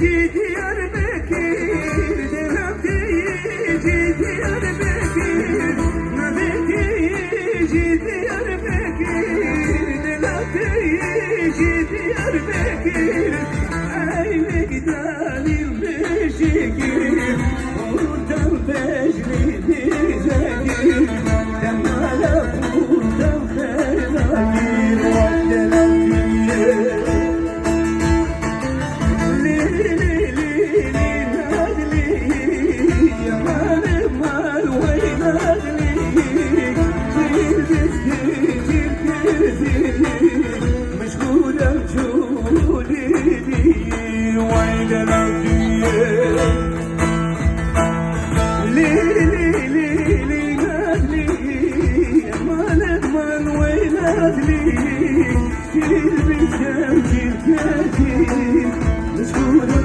Diyarbakır, Delaptici Diyarbakır, Nabetici Diyarbakır, Delaptici Diyarbakır, ay Megdal'in beşikir, oradan becri dizekir, temala buradan fedakir, مشغولة بجولي وين